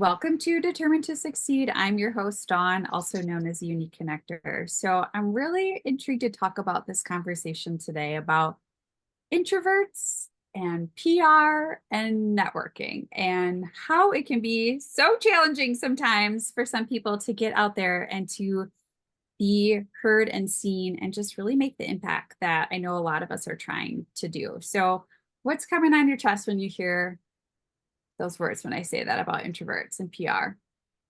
Welcome to Determined to Succeed. I'm your host, Dawn, also known as Unique Connector. So I'm really intrigued to talk about this conversation today about introverts and PR and networking and how it can be so challenging sometimes for some people to get out there and to be heard and seen and just really make the impact that I know a lot of us are trying to do. So what's coming on your chest when you hear those words when I say that about introverts and PR?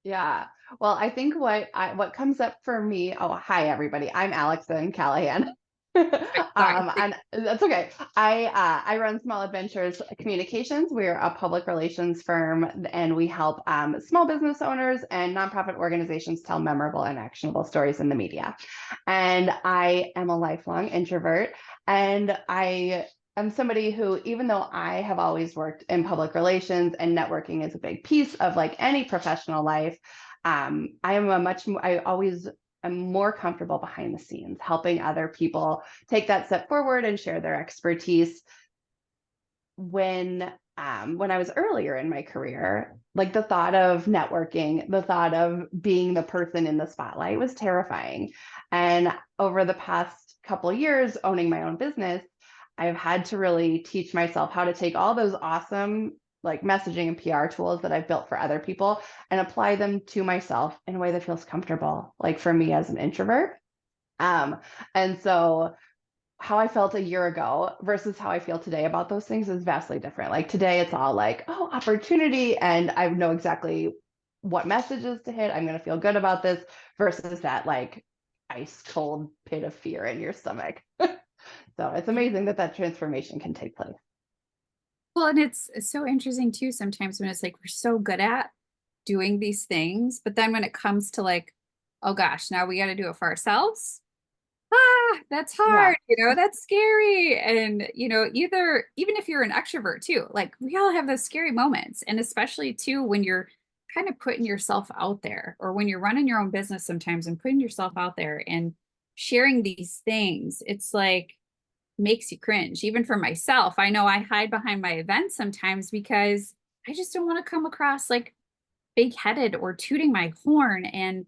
Yeah. Well, I think what comes up for me. Oh, hi everybody. I'm Alexson Calahan. Sorry. And that's okay. I run Small Adventures Communications. We're a public relations firm, and we help small business owners and nonprofit organizations tell memorable and actionable stories in the media. And I am a lifelong introvert, and I'm somebody who, even though I have always worked in public relations and networking is a big piece of like any professional life, I always am more comfortable behind the scenes, helping other people take that step forward and share their expertise. When I was earlier in my career, like the thought of networking, the thought of being the person in the spotlight was terrifying. And over the past couple of years owning my own business, I've had to really teach myself how to take all those awesome like messaging and PR tools that I've built for other people and apply them to myself in a way that feels comfortable, like for me as an introvert. Um, and so how I felt a year ago versus how I feel today about those things is vastly different. Like today, it's all like, oh, opportunity. And I know exactly what messages to hit. I'm going to feel good about this versus that like ice cold pit of fear in your stomach. So it's amazing that that transformation can take place. Well, and it's so interesting too sometimes when it's like we're so good at doing these things, but then when it comes to like, oh gosh, now we got to do it for ourselves. That's Yeah. hard, that's scary. And, either, even if you're an extrovert too, like we all have those scary moments. And especially too, when you're kind of putting yourself out there or when you're running your own business sometimes and putting yourself out there and sharing these things, it's like, makes you cringe. Even for myself, I know I hide behind my events sometimes because I just don't want to come across like big headed or tooting my horn. And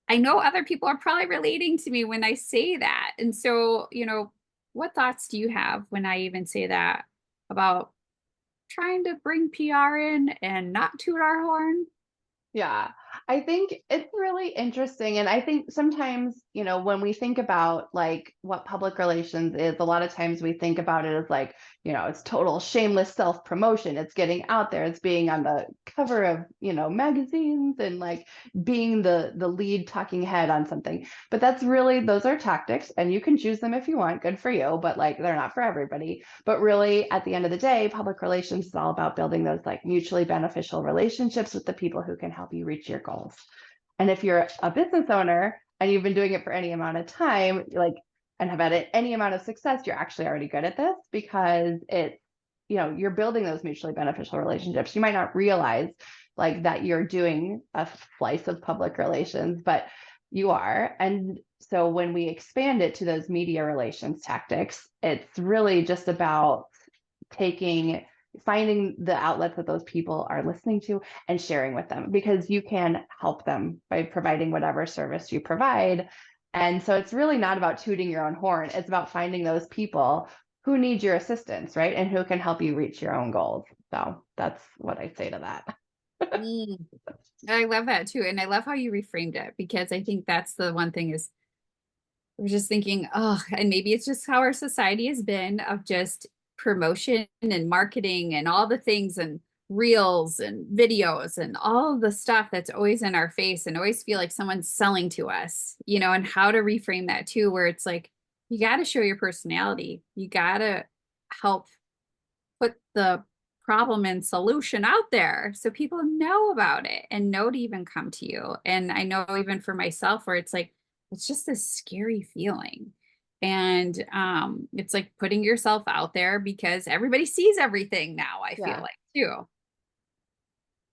I know other people are probably relating to me when I say that. And so, what thoughts do you have when I even say that about trying to bring PR in and not toot our horn? Yeah, I think it's really interesting. And I think sometimes, when we think about like what public relations is, a lot of times we think about it as like, it's total shameless self-promotion. It's getting out there, it's being on the cover of, magazines and like being the lead talking head on something. But that's really, those are tactics and you can choose them if you want, good for you, but like they're not for everybody. But really, at the end of the day, public relations is all about building those like mutually beneficial relationships with the people who can help you reach your goals. And if you're a business owner and you've been doing it for any amount of time, like, and have had any amount of success, you're actually already good at this because you're building those mutually beneficial relationships. You might not realize like that you're doing a slice of public relations, but you are. And so when we expand it to those media relations tactics, it's really just about finding the outlets that those people are listening to and sharing with them because you can help them by providing whatever service you provide. And so it's really not about tooting your own horn. It's about finding those people who need your assistance, right? And who can help you reach your own goals. So that's what I say to that. Mm. I love that too. And I love how you reframed it because I think that's the one thing is we're just thinking, oh, and maybe it's just how our society has been of just promotion and marketing and all the things and reels and videos and all the stuff that's always in our face and always feel like someone's selling to us, and how to reframe that too, where it's like, you got to show your personality. You got to help put the problem and solution out there so people know about it and know to even come to you. And I know even for myself where it's like, it's just this scary feeling. And it's like putting yourself out there because everybody sees everything now, I feel Yeah. like too.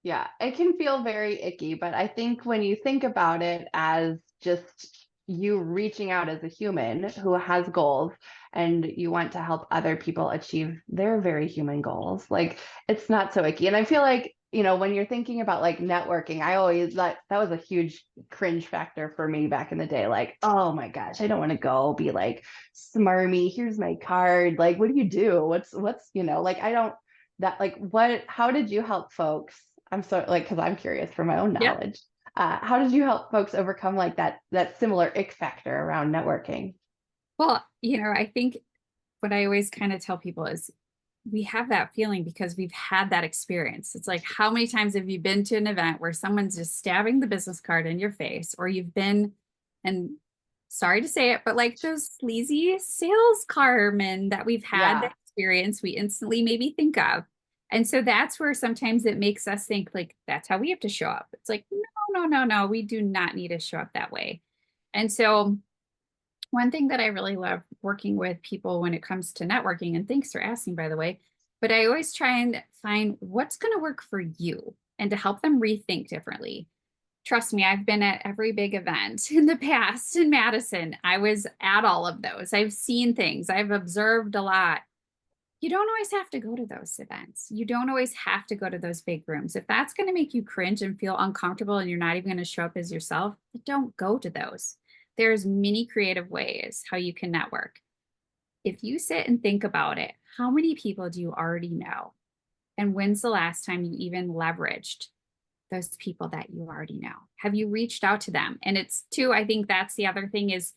Yeah, it can feel very icky, but I think when you think about it as just you reaching out as a human who has goals and you want to help other people achieve their very human goals, like it's not so icky. And I feel like, when you're thinking about like networking, I always that was a huge cringe factor for me back in the day. Like, oh my gosh, I don't want to go be like smarmy. Here's my card. Like, what do you do? What's like I don't that like what how did you help folks? I'm so like because I'm curious for my own Yeah. knowledge. How did you help folks overcome like that similar ick factor around networking? Well, I think what I always kind of tell people is we have that feeling because we've had that experience. It's like, how many times have you been to an event where someone's just stabbing the business card in your face, or you've been, and sorry to say it, but like those sleazy sales carmen that we've had Yeah. that experience, we instantly maybe think of. And so that's where sometimes it makes us think like, that's how we have to show up. It's like, no, no, no, no, we do not need to show up that way. And so one thing that I really love working with people when it comes to networking, and thanks for asking, by the way, but I always try and find what's going to work for you and to help them rethink differently. Trust me, I've been at every big event in the past in Madison. I was at all of those. I've seen things, I've observed a lot. You don't always have to go to those events. You don't always have to go to those big rooms. If that's going to make you cringe and feel uncomfortable and you're not even going to show up as yourself, don't go to those. There's many creative ways how you can network. If you sit and think about it, how many people do you already know? And when's the last time you even leveraged those people that you already know? Have you reached out to them? And it's too, I think that's the other thing is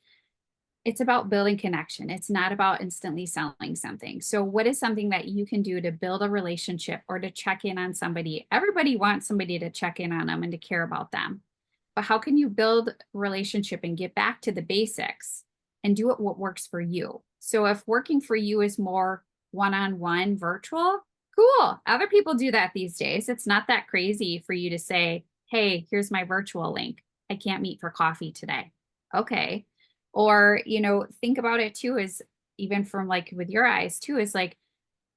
it's about building connection. It's not about instantly selling something. So what is something that you can do to build a relationship or to check in on somebody? Everybody wants somebody to check in on them and to care about them. But how can you build relationship and get back to the basics and do it what works for you? So if working for you is more one-on-one virtual, cool. Other people do that these days. It's not that crazy for you to say, hey, here's my virtual link. I can't meet for coffee today. Okay. Or, think about it too, is even from like with your eyes too, is like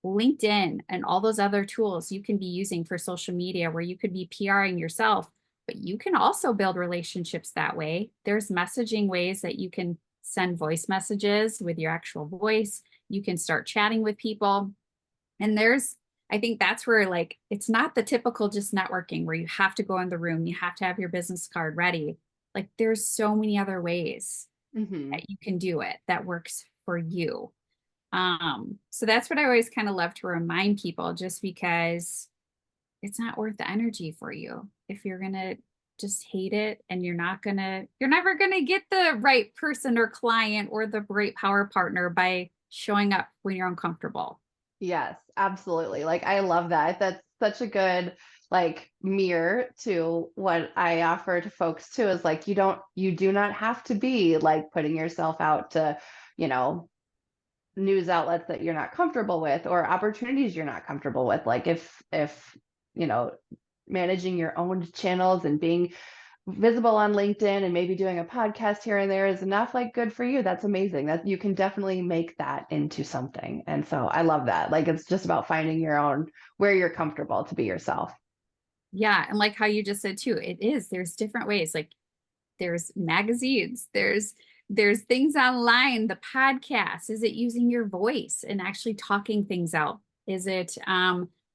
LinkedIn and all those other tools you can be using for social media where you could be PRing yourself, but you can also build relationships that way. There's messaging ways that you can send voice messages with your actual voice. You can start chatting with people. And I think that's where like, it's not the typical just networking where you have to go in the room, you have to have your business card ready. Like there's so many other ways Hmm. that you can do it that works for you. So that's what I always kind of love to remind people, just because it's not worth the energy for you if you're gonna just hate it and you're never gonna get the right person or client or the right power partner by showing up when you're uncomfortable. Yes, absolutely. Like I love that. That's such a good like mirror to what I offer to folks too is like you do not have to be like putting yourself out to, you know, news outlets that you're not comfortable with or opportunities you're not comfortable with. Like if you know, managing your own channels and being visible on LinkedIn and maybe doing a podcast here and there is enough like good for you. That's amazing. That you can definitely make that into something. And so I love that. Like it's just about finding your own where you're comfortable to be yourself. Yeah. And like how you just said too, there's different ways. Like there's magazines, there's things online, the podcast. Is it using your voice and actually talking things out? Is it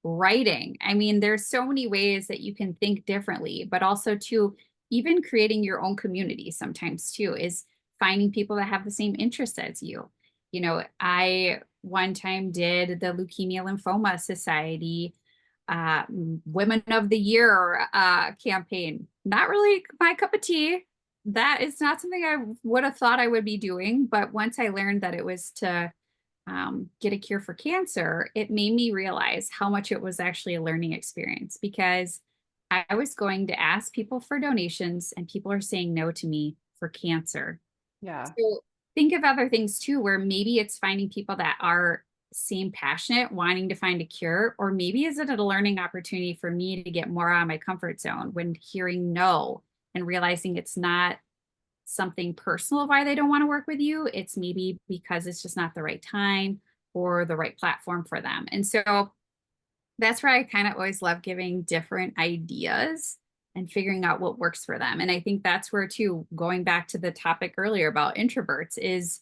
writing? I mean, there's so many ways that you can think differently, but also too, even creating your own community sometimes too is finding people that have the same interests as you. I one time did the Leukemia Lymphoma Society uh, Women of the Year campaign. Not really my cup of tea. That is not something I would have thought I would be doing. But once I learned that it was to get a cure for cancer, it made me realize how much it was actually a learning experience because I was going to ask people for donations and people are saying no to me for cancer. Yeah. So think of other things too, where maybe it's finding people that are same passionate, wanting to find a cure, or maybe is it a learning opportunity for me to get more out of my comfort zone when hearing no and realizing it's not something personal why they don't want to work with you. It's maybe because it's just not the right time or the right platform for them. And so that's where I kind of always love giving different ideas and figuring out what works for them. And I think that's where too, going back to the topic earlier about introverts is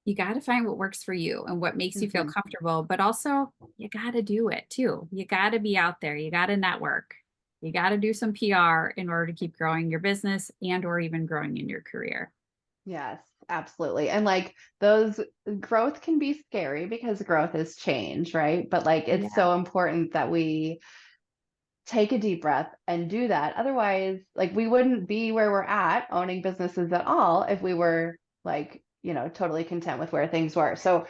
you got to find what works for you and what makes you feel Hmm. comfortable, but also you got to do it too. You got to be out there. You got to network. you got to do some PR in order to keep growing your business and or even growing in your career. Yes, absolutely. And like those growth can be scary because growth is change, right? But like it's Yeah. so important that we take a deep breath and do that. Otherwise, like we wouldn't be where we're at owning businesses at all if we were like, totally content with where things were. So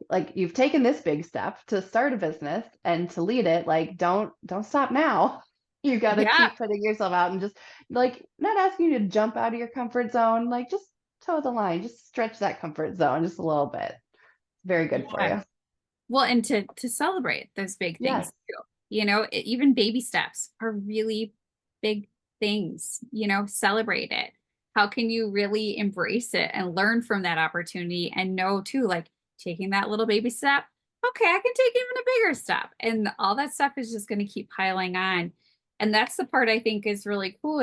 like you've taken this big step to start a business and to lead it, like don't stop now. You got to Yeah. keep putting yourself out and just like not asking you to jump out of your comfort zone, like just toe the line, just stretch that comfort zone just a little bit. Very good for Yeah. you. Well, and to celebrate those big things Yes. too. Even baby steps are really big things, celebrate it. How can you really embrace it and learn from that opportunity and know too, like taking that little baby step, okay, I can take even a bigger step. And all that stuff is just going to keep piling on. And that's the part I think is really cool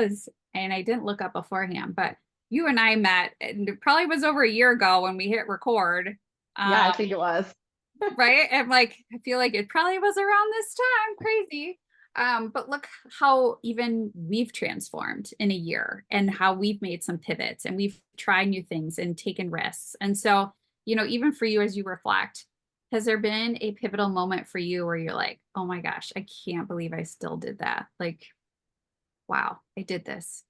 and I didn't look up beforehand, but you and I met, and it probably was over a year ago when we hit record. Yeah, I Um, think it was. right? And like, I feel like it probably was around this time, crazy. But look how even we've transformed in a year and how we've made some pivots and we've tried new things and taken risks. And so, even for you as you reflect, has there been a pivotal moment for you where you're like, oh my gosh, I can't believe I still did that? Like, wow, I did this.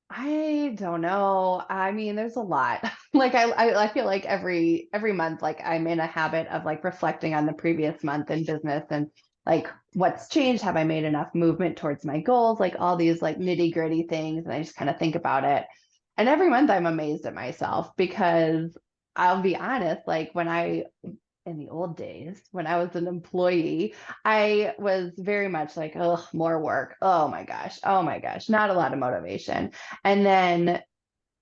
I don't know. I mean, there's a lot. Like I feel like every month, like I'm in a habit of like reflecting on the previous month in business and like what's changed. Have I made enough movement towards my goals? Like all these like nitty gritty things, and I just kind of think about it. And every month I'm amazed at myself because I'll be honest, like when I in the old days when I was an employee, I was very much like, oh, more work. Oh my gosh. Oh my gosh. Not a lot of motivation. And then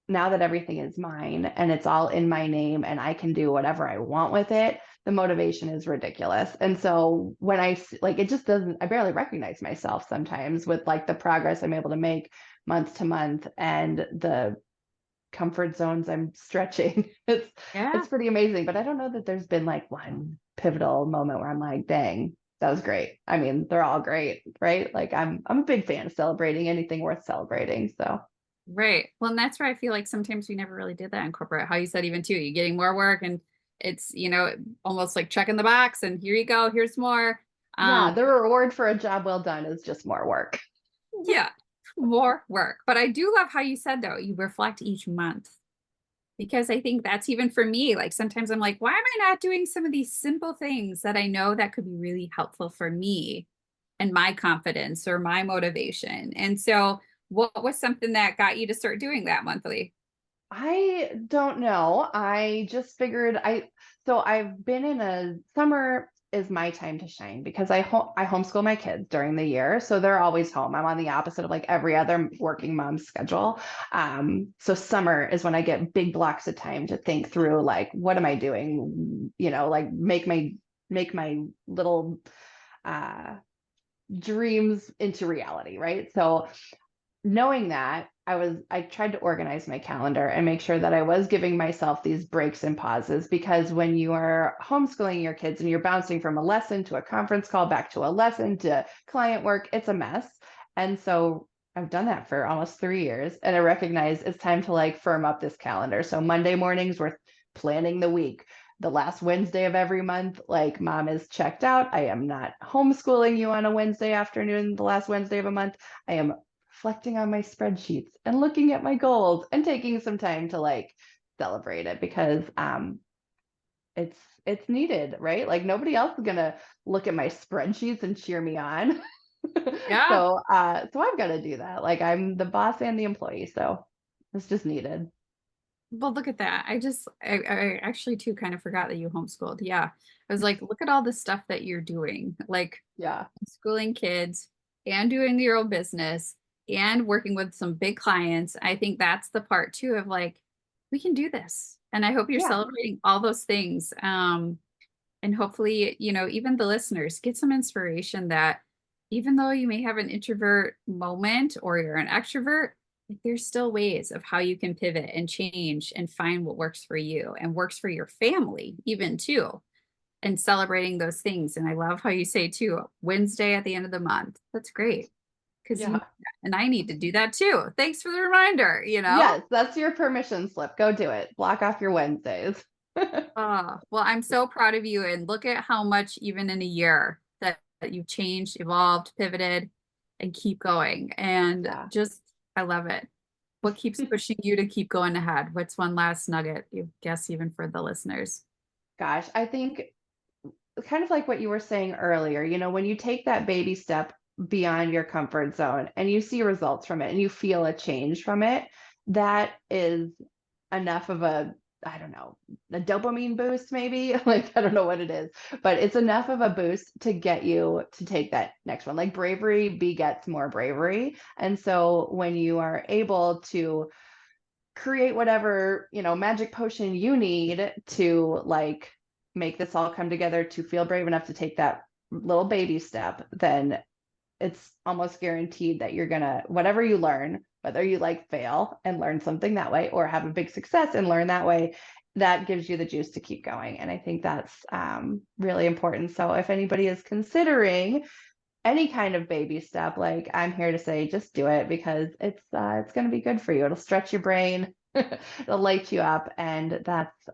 now that everything is mine and it's all in my name and I can do whatever I want with it, the motivation is ridiculous. And so when like, it just doesn't, I barely recognize myself sometimes with like the progress I'm able to make month to month and the comfort zones I'm stretching. Yeah. It's pretty amazing, but I don't know that there's been like one pivotal moment where I'm like, dang, that was great. I mean, they're all great, right? Like I'm a big fan of celebrating anything worth celebrating. So Right. Well, and that's where I feel like sometimes we never really did that in corporate. How you said even too, you're getting more work and it's, almost like checking the box and here you go, here's more. yeah, Um, the reward for a job well done is just more work. yeah, more work. But I do love how you said though, you reflect each month because I think that's even for me. Like sometimes I'm like, why am I not doing some of these simple things that I know that could be really helpful for me and my confidence or my motivation? And so what was something that got you to start doing that monthly? I don't know. I just figured so I've been in a summer is my time to shine because I homeschool my kids during the year. So they're always home. I'm on the opposite of like every other working mom's schedule. So summer is when I get big blocks of time to think through like what am I doing? Like make my little uh dreams into reality, right? So knowing that I tried to organize my calendar and make sure that I was giving myself these breaks and pauses because when you are homeschooling your kids and you're bouncing from a lesson to a conference call back to a lesson to client work, it's a mess. And so I've done that for almost 3 years and I recognize it's time to like firm up this calendar. So Monday mornings we're planning the week. The last Wednesday of every month, like mom is checked out. I am not homeschooling you on a Wednesday afternoon, the last Wednesday of a month. I am reflecting on my spreadsheets and looking at my goals and taking some time to like celebrate it because it's it's needed, right? Like nobody else is gonna look at my spreadsheets and cheer me on. Yeah. So I've got to do that. Like I'm the boss and the employee, so it's just needed. Well, look at that. I actually too kind of forgot that you homeschooled. Yeah. I was like, look at all the stuff that you're doing, like Yeah. schooling kids and doing your own business and working with some big clients. I think that's the part too of like, we can do this. And I hope you're Yeah. celebrating all those things. And hopefully, even the listeners get some inspiration that even though you may have an introvert moment or you're an extrovert, like there's still ways of how you can pivot and change and find what works for you and works for your family, even too, and celebrating those things. And I love how you say too, Wednesday at the end of the month. That's great because Yeah. and I need to do that too. Thanks for the reminder, Yes, that's your permission slip. Go do it. Block off your Wednesdays. Well, I'm so proud of you, and look at how much even in a year that you've changed, evolved, pivoted, and keep going. And Yeah. just, I love it. What keeps pushing you to keep going ahead? What's one last nugget you guess even for the listeners? Gosh, I think kind of like what you were saying earlier, when you take that baby step beyond your comfort zone and you see results from it and you feel a change from it, that is enough of I don't know, a dopamine boost, maybe. Like, I don't know what it is, but it's enough of a boost to get you to take that next one. Like, bravery begets more bravery. And so when you are able to create whatever, magic potion you need to like make this all come together to feel brave enough to take that little baby step, then it's almost guaranteed that you're gonna, whatever you learn, whether you like fail and learn something that way or have a big success and learn that way, that gives you the juice to keep going. And I think that's really important. So if anybody is considering any kind of baby step, like, I'm here to say, just do it, because it's going to be good for you. It'll stretch your brain, it'll light you up, and that's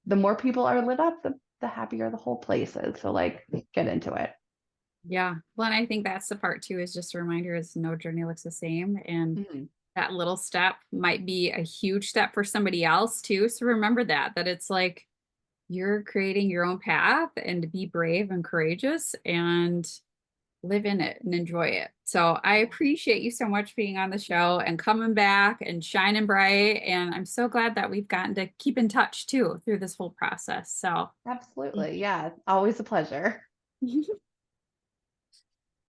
the more people are lit up, the happier the whole place is. So, like, get into it. Yeah. Well, and I think that's the part too, is just a reminder is no journey looks the same. And Mhm. that little step might be a huge step for somebody else too. So remember that it's like you're creating your own path, and to be brave and courageous and live in it and enjoy it. So I appreciate you so much being on the show and coming back and shining bright. And I'm so glad that we've gotten to keep in touch too through this whole process. So Absolutely. Yeah. Always a pleasure.